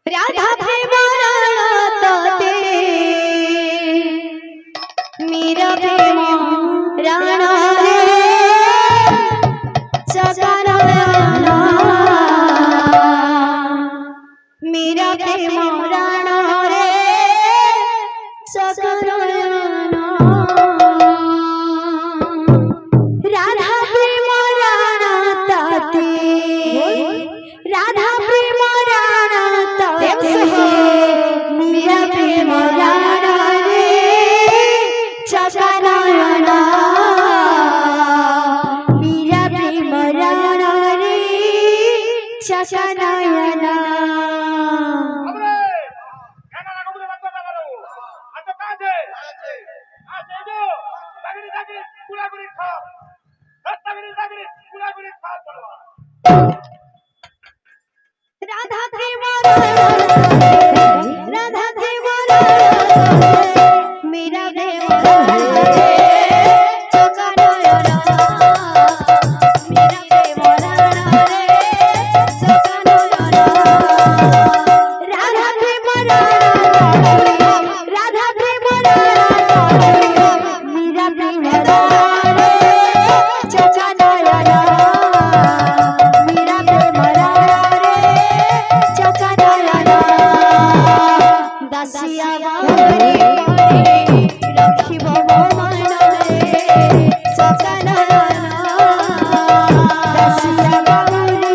राधा प्रेम मीरा प्रेम राणा रे सगनयना मीरा प्रेम राणा रे सगनयना राधा प्रेम राणा ताते राधा प्रेम राणा ताते मीरा प्रेम राणा रे सगनयना मीरा प्रेम राणा रे सगनयना राधा प्रेम राधा प्रेम मीरा प्रेम सगनयना मीरा प्रेम राणा रे सगनयना राधा प्रेम राधा प्रेम मीरा प्रेम राणा रे सगनयना मीरा प्रेम राणा रे सगनयना दासिया बावरी रखिब मन रे सगनयना दासिया बावरी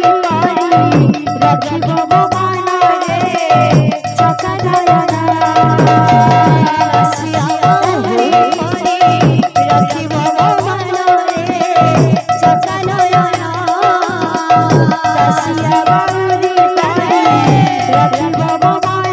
रखिब मन रे सगनयना दासिया बावरी रखिब मन रे सगनयना दासिया बावरी रखिब मन रे सगनयना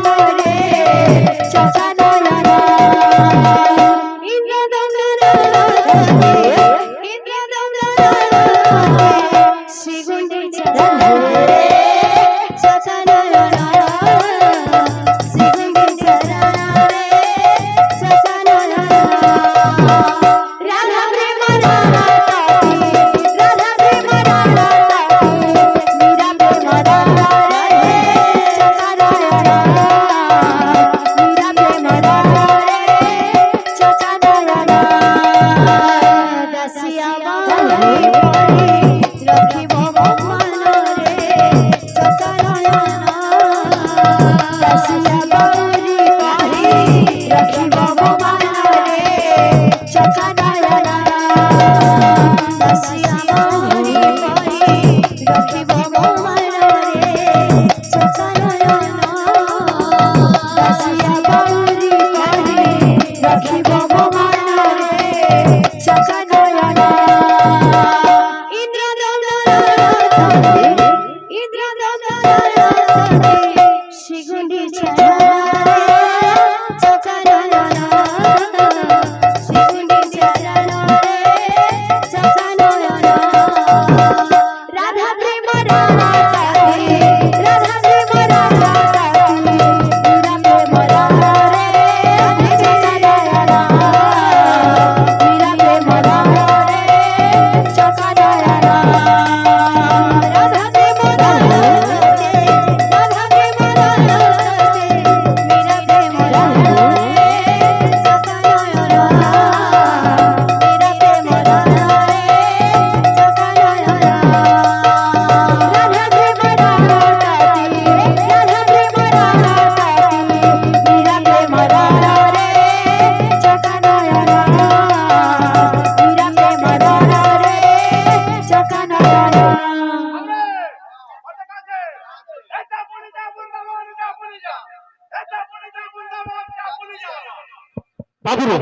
বাবুরে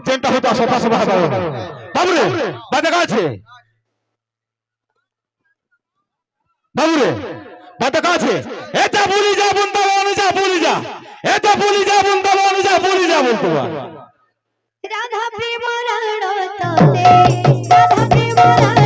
চেনটা হতো সতা সভা বাবুরে বাদে কাছে বাবুরে বাদে কাছে এটা বলি যা বৃন্দাবন যা বলি যা এটা বলি যা বৃন্দাবন যা বলি যা বলতো রাধা প্রেম রাণা তাতে রাধা প্রেম